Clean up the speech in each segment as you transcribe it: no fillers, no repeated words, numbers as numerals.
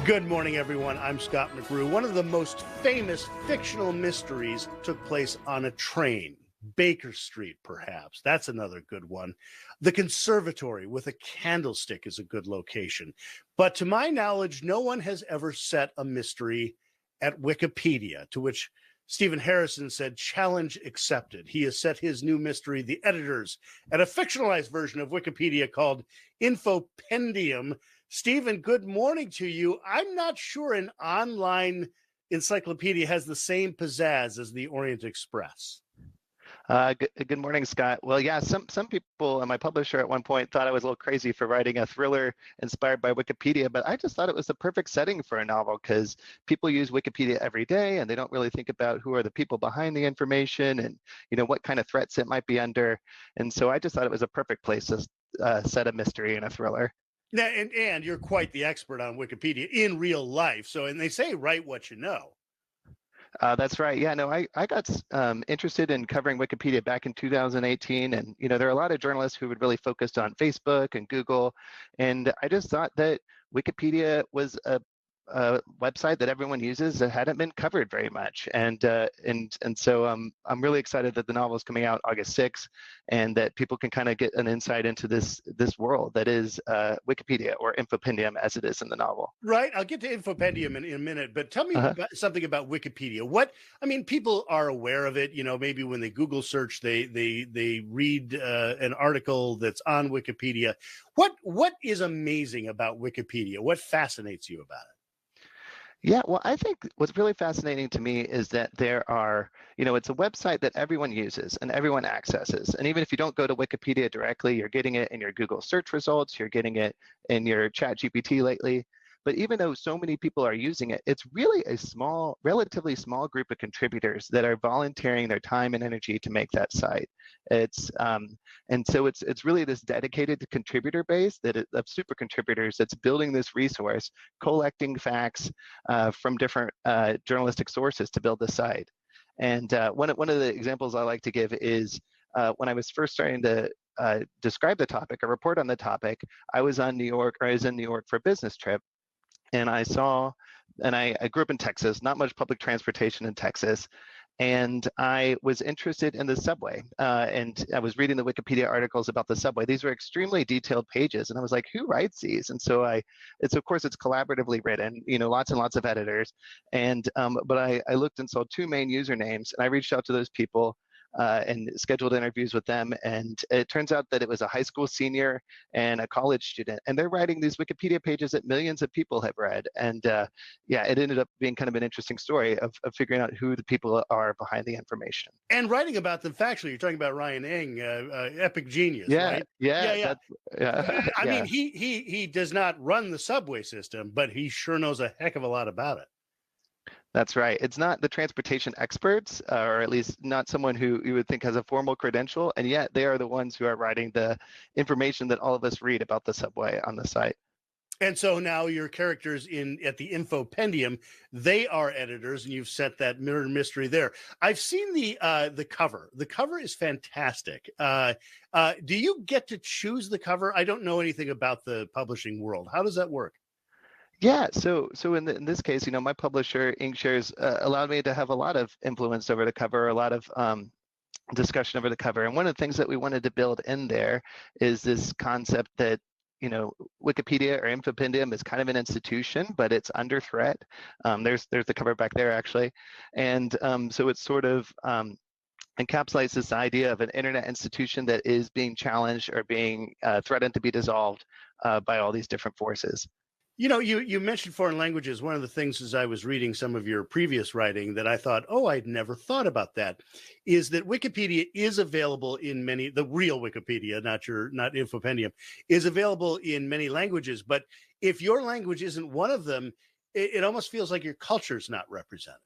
Good morning, everyone. I'm Scott McGrew. One of the most famous fictional mysteries took place on a train. Baker Street, perhaps. That's another good one. The conservatory with a candlestick is a good location. But to my knowledge, no one has ever set a mystery at Wikipedia, to which Stephen Harrison said, challenge accepted. He has set his new mystery, The Editors, at a fictionalized version of Wikipedia called Infopendium. Stephen, good morning to you. I'm not sure an online encyclopedia has the same pizzazz as the Orient Express. Good morning, Scott. Well, yeah, some people and my publisher at one point thought I was a little crazy for writing a thriller inspired by Wikipedia, but I just thought it was the perfect setting for a novel because people use Wikipedia every day and they don't really think about who are the people behind the information and what kind of threats it might be under. And so I just thought it was a perfect place to set a mystery and a thriller. Now, and you're quite the expert on Wikipedia in real life. So, and they say, write what you know. That's right. Yeah, no, I got interested in covering Wikipedia back in 2018. And, there are a lot of journalists who would really focused on Facebook and Google. And I just thought that Wikipedia was a website that everyone uses that hadn't been covered very much. And so I'm really excited that the novel is coming out August 6th and that people can kind of get an insight into this world that is Wikipedia, or Infopendium as it is in the novel. Right. I'll get to Infopendium in a minute, but tell me something about Wikipedia. People are aware of it, maybe when they Google search, they read an article that's on Wikipedia. What is amazing about Wikipedia? What fascinates you about it? Yeah, well, I think what's really fascinating to me is that there are, it's a website that everyone uses and everyone accesses. And even if you don't go to Wikipedia directly, you're getting it in your Google search results, you're getting it in your ChatGPT lately. But even though so many people are using it, it's really a relatively small group of contributors that are volunteering their time and energy to make that site. And so it's really this dedicated contributor base of super contributors that's building this resource, collecting facts from different journalistic sources to build the site. And one of the examples I like to give is when I was first starting to describe the topic or report on the topic, I was in New York for a business trip. And I grew up in Texas, not much public transportation in Texas. And I was interested in the subway. And I was reading the Wikipedia articles about the subway. These were extremely detailed pages. And I was like, who writes these? And so it's collaboratively written, lots and lots of editors. And, but I looked and saw two main usernames, and I reached out to those people and scheduled interviews with them. And it turns out that it was a high school senior and a college student. And they're writing these Wikipedia pages that millions of people have read. And yeah, it ended up being kind of an interesting story of figuring out who the people are behind the information. And writing about them factually. You're talking about Ryan Eng, epic genius, right? Yeah. I mean, he does not run the subway system, but he sure knows a heck of a lot about it. That's right. It's not the transportation experts, or at least not someone who you would think has a formal credential, and yet they are the ones who are writing the information that all of us read about the subway on the site. And so now your characters at the Infopendium, they are editors, and you've set that mirror mystery there. I've seen the cover. The cover is fantastic. Do you get to choose the cover? I don't know anything about the publishing world. How does that work? Yeah, so in this case, my publisher, Inkshares, allowed me to have a lot of influence over the cover, a lot of discussion over the cover. And one of the things that we wanted to build in there is this concept that, Wikipedia or Infopendium is kind of an institution, but it's under threat. There's the cover back there, actually. And so it's sort of encapsulates this idea of an internet institution that is being challenged or being threatened to be dissolved by all these different forces. You mentioned foreign languages. One of the things as I was reading some of your previous writing that I thought, I'd never thought about that, is that Wikipedia is available in the real Wikipedia, not Infopendium, is available in many languages. But if your language isn't one of them, it almost feels like your culture is not represented.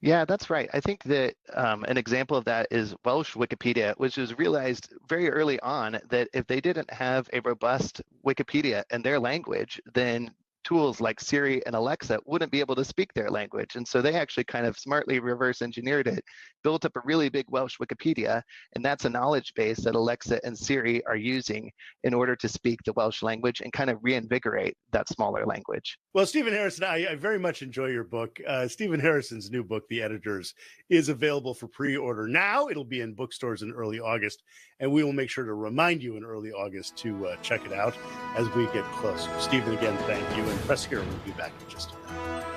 Yeah, that's right. I think that an example of that is Welsh Wikipedia, which was realized very early on that if they didn't have a robust Wikipedia in their language, then tools like Siri and Alexa wouldn't be able to speak their language. And so they actually kind of smartly reverse engineered it, built up a really big Welsh Wikipedia, and that's a knowledge base that Alexa and Siri are using in order to speak the Welsh language and kind of reinvigorate that smaller language. Well, Stephen Harrison, I very much enjoy your book. Stephen Harrison's new book, The Editors, is available for pre-order now. It'll be in bookstores in early August, and we will make sure to remind you in early August to check it out as we get closer. Stephen, again, thank you, and Press Here will be back in just a minute.